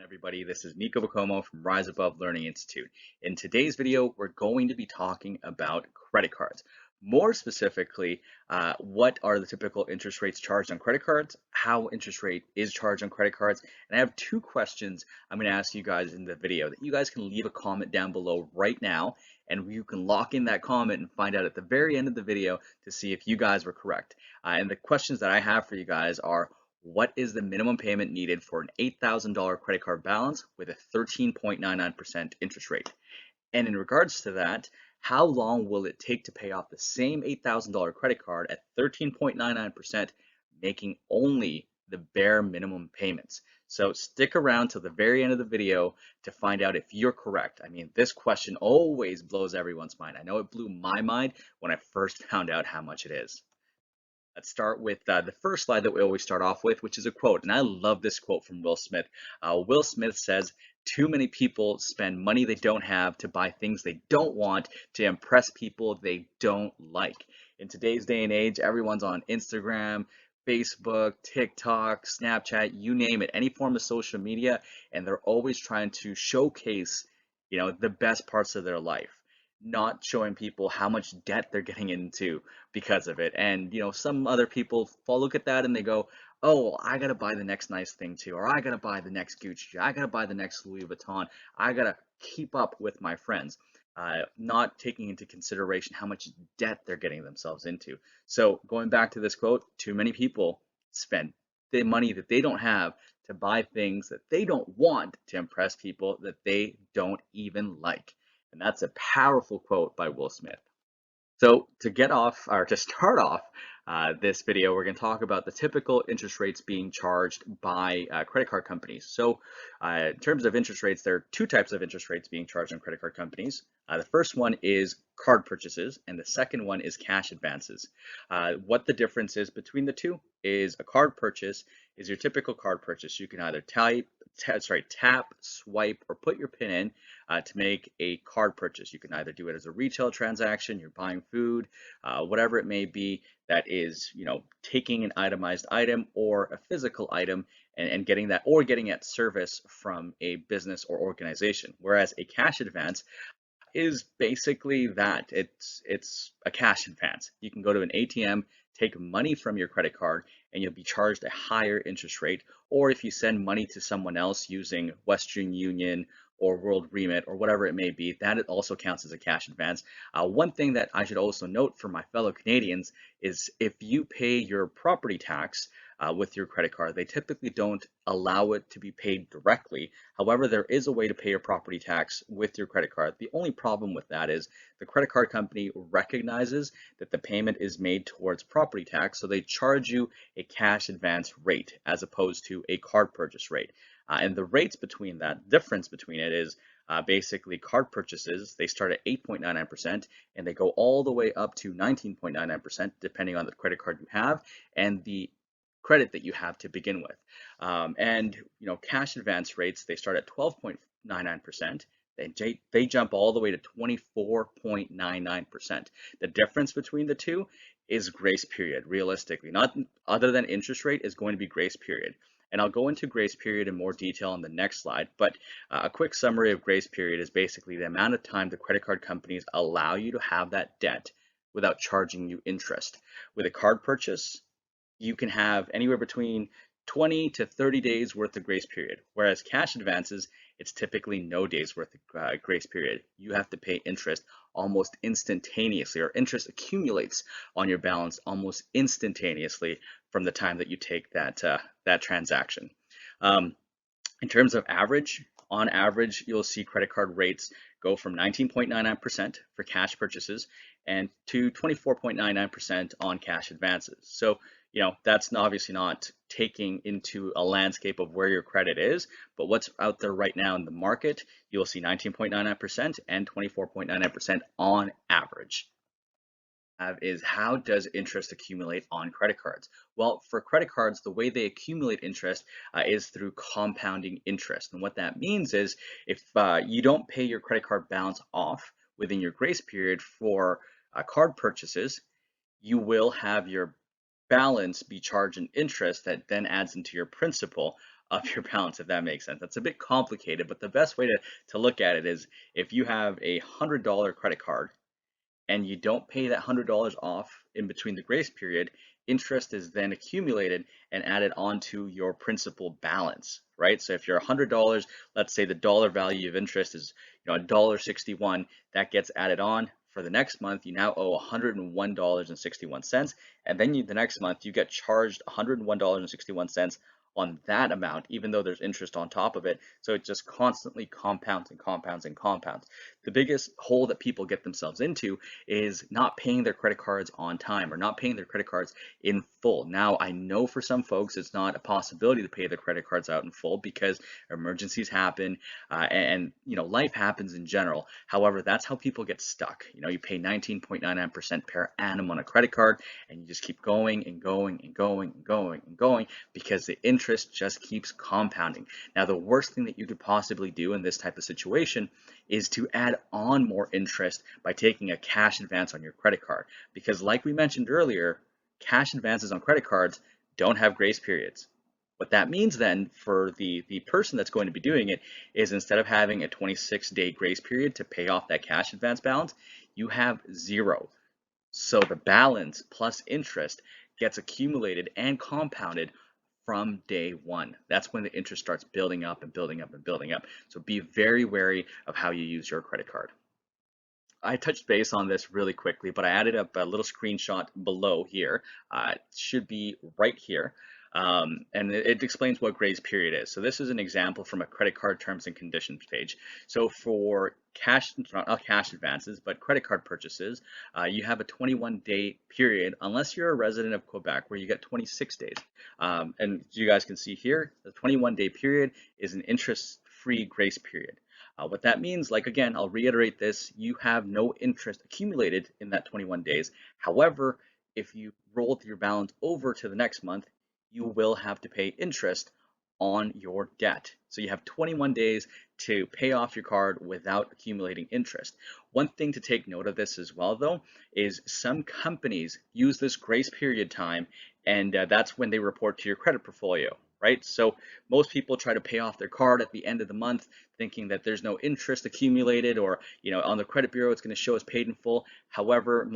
Everybody, this is Nico Bacomo from Rise Above Learning Institute. In today's video, we're going to be talking about credit cards. More specifically, what are the typical interest rates charged on credit cards, how interest rate is charged on credit cards, and I have two questions I'm going to ask you guys in the video that you guys can leave a comment down below right now, and you can lock in that comment and find out at the very end of the video to see if you guys were correct. And the questions that I have for you guys are, what is the minimum payment needed for an $8,000 credit card balance with a 13.99% interest rate? And in regards to that, how long will it take to pay off the same $8,000 credit card at 13.99%, making only the bare minimum payments? So stick around till the very end of the video to find out if you're correct. I mean, this question always blows everyone's mind. I know it blew my mind when I first found out how much it is. Let's start with the first slide that we always start off with, which is a quote. And I love this quote from Will Smith. Will Smith says, "Too many people spend money they don't have to buy things they don't want to impress people they don't like." In today's day and age, everyone's on Instagram, Facebook, TikTok, Snapchat, you name it, any form of social media, and they're always trying to showcase, the best parts of their life, not showing people how much debt they're getting into because of it. And some other people look at that and they go, "Oh, well, I gotta buy the next nice thing too, or I gotta buy the next Gucci, I gotta buy the next Louis Vuitton, I gotta keep up with my friends," not taking into consideration how much debt they're getting themselves into. So going back to this quote, too many people spend the money that they don't have to buy things that they don't want to impress people that they don't even like. And that's a powerful quote by Will Smith. So to get off, or to start off this video, we're going to talk about the typical interest rates being charged by credit card companies. So in terms of interest rates, there are two types of interest rates being charged on credit card companies. The first one is card purchases, and the second one is cash advances. What the difference is between the two is a card purchase is your typical card purchase. You can either tap, swipe, or put your PIN in to make a card purchase. You can either do it as a retail transaction, you're buying food, whatever it may be that is, taking an itemized item or a physical item and getting that, or getting that service from a business or organization. Whereas a cash advance is basically that. It's a cash advance. You can go to an ATM, take money from your credit card, and you'll be charged a higher interest rate. Or if you send money to someone else using Western Union or World Remit or whatever it may be, that it also counts as a cash advance. One thing that I should also note for my fellow Canadians is if you pay your property tax with your credit card, they typically don't allow it to be paid directly. However, there is a way to pay your property tax with your credit card. The only problem with that is the credit card company recognizes that the payment is made towards property tax, so they charge you a cash advance rate as opposed to a card purchase rate. And the rates between that, difference between it is basically card purchases, they start at 8.99% and they go all the way up to 19.99% depending on the credit card you have and the credit that you have to begin with. And cash advance rates, they start at 12.99%. They jump all the way to 24.99%. The difference between the two is grace period, realistically. Not other than interest rate is going to be grace period. And I'll go into grace period in more detail on the next slide, but a quick summary of grace period is basically the amount of time the credit card companies allow you to have that debt without charging you interest. With a card purchase, you can have anywhere between 20 to 30 days worth of grace period, whereas cash advances, it's typically no days worth of grace period. You have to pay interest almost instantaneously, or interest accumulates on your balance almost instantaneously from the time that you take that transaction. In terms of average, on average, you'll see credit card rates go from 19.99% for cash purchases and to 24.99% on cash advances. So, that's obviously not taking into a landscape of where your credit is, but what's out there right now in the market, you'll see 19.99% and 24.99% on average. Is how does interest accumulate on credit cards? Well, for credit cards, the way they accumulate interest is through compounding interest. And what that means is if you don't pay your credit card balance off within your grace period for card purchases, you will have your balance be charged an interest that then adds into your principal of your balance, if that makes sense. That's a bit complicated, but the best way to look at it is if you have a $100 credit card and you don't pay that $100 off in between the grace period, interest is then accumulated and added onto your principal balance, right? So if you're $100, let's say the dollar value of interest is $1.61, that gets added on. For the next month, you now owe $101.61, and then the next month you get charged $101.61 on that amount, even though there's interest on top of it. So it just constantly compounds and compounds and compounds. The biggest hole that people get themselves into is not paying their credit cards on time or not paying their credit cards in full. Now, I know for some folks it's not a possibility to pay their credit cards out in full because emergencies happen and life happens in general. However, that's how people get stuck. You pay 19.99% per annum on a credit card and you just keep going and going and going and going and going because the interest just keeps compounding. Now, the worst thing that you could possibly do in this type of situation is to add on more interest by taking a cash advance on your credit card. Because like we mentioned earlier, cash advances on credit cards don't have grace periods. What that means then for the person that's going to be doing it is instead of having a 26-day grace period to pay off that cash advance balance, you have 0. So the balance plus interest gets accumulated and compounded from day one. That's when the interest starts building up and building up and building up. So be very wary of how you use your credit card. I touched base on this really quickly, but I added up a little screenshot below here. It should be right here. And it explains what grace period is. So this is an example from a credit card terms and conditions page. So for cash, not cash advances, but credit card purchases, you have a 21-day period, unless you're a resident of Quebec, where you get 26 days. And you guys can see here, the 21-day period is an interest-free grace period. What that means, like again, I'll reiterate this, you have no interest accumulated in that 21 days. However, if you roll your balance over to the next month, you will have to pay interest on your debt. So you have 21 days to pay off your card without accumulating interest. One thing to take note of this as well, though, is some companies use this grace period time, and that's when they report to your credit portfolio, right? So most people try to pay off their card at the end of the month thinking that there's no interest accumulated, or on the credit bureau it's going to show as paid in full. However,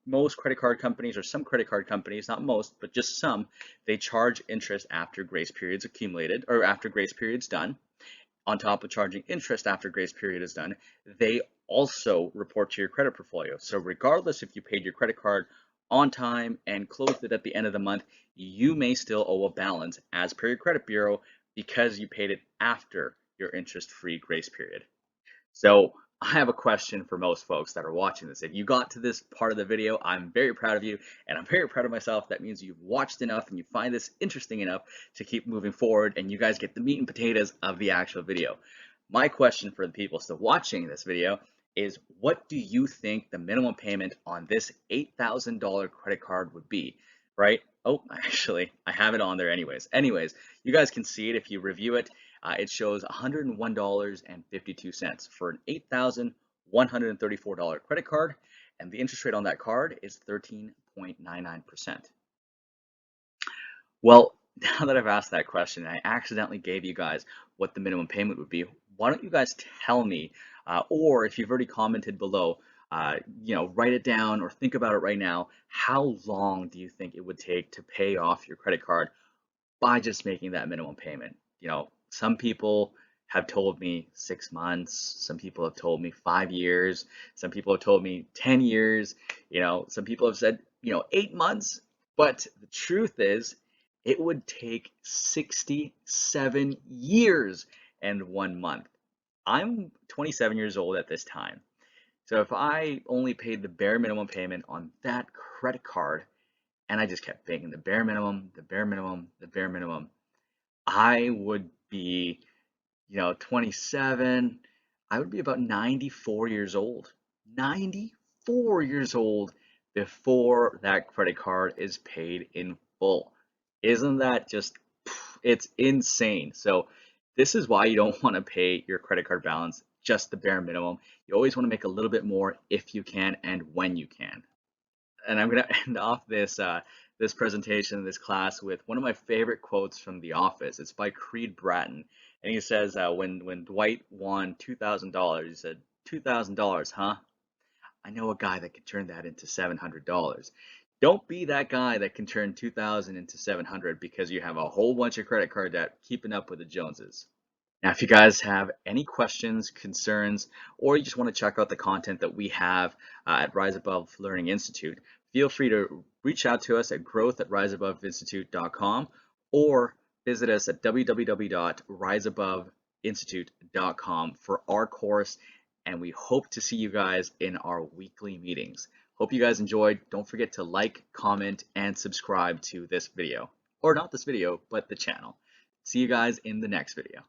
most credit card companies, or some credit card companies, not most, but just some, they charge interest after grace periods accumulated, or after grace periods done. On top of charging interest after grace period is done, they also report to your credit portfolio. So regardless if you paid your credit card on time and closed it at the end of the month, you may still owe a balance as per your credit bureau because you paid it after your interest-free grace period. So I have a question for most folks that are watching this. If you got to this part of the video, I'm very proud of you, and I'm very proud of myself. That means you've watched enough and you find this interesting enough to keep moving forward, and you guys get the meat and potatoes of the actual video. My question for the people still watching this video is, what do you think the minimum payment on this $8,000 credit card would be, right? Oh, actually, I have it on there anyways. You guys can see it if you review it. It shows $101.52 for an $8,134 credit card, and the interest rate on that card is 13.99%. Well, now that I've asked that question, I accidentally gave you guys what the minimum payment would be. Why don't you guys tell me, or if you've already commented below, write it down or think about it right now. How long do you think it would take to pay off your credit card by just making that minimum payment? Some people have told me 6 months. Some people have told me 5 years. Some people have told me 10 years. Some people have said, 8 months. But the truth is, it would take 67 years and 1 month. I'm 27 years old at this time. So if I only paid the bare minimum payment on that credit card, and I just kept paying the bare minimum, the bare minimum, the bare minimum, I would be, 27, I would be about 94 years old. 94 years old before that credit card is paid in full. Isn't that just, it's insane. So this is why you don't want to pay your credit card balance just the bare minimum. You always want to make a little bit more if you can and when you can. And I'm going to end off this this presentation, this class, with one of my favorite quotes from The Office. It's by Creed Bratton, and he says, when Dwight won $2,000, he said, "$2,000, huh? I know a guy that can turn that into $700." Don't be that guy that can turn 2,000 into 700 because you have a whole bunch of credit card debt keeping up with the Joneses. Now, if you guys have any questions, concerns, or you just want to check out the content that we have at Rise Above Learning Institute, feel free to reach out to us at growth@riseaboveinstitute.com or visit us at www.riseaboveinstitute.com for our course, and we hope to see you guys in our weekly meetings. Hope you guys enjoyed. Don't forget to like, comment, and subscribe to this video. Or not this video, but the channel. See you guys in the next video.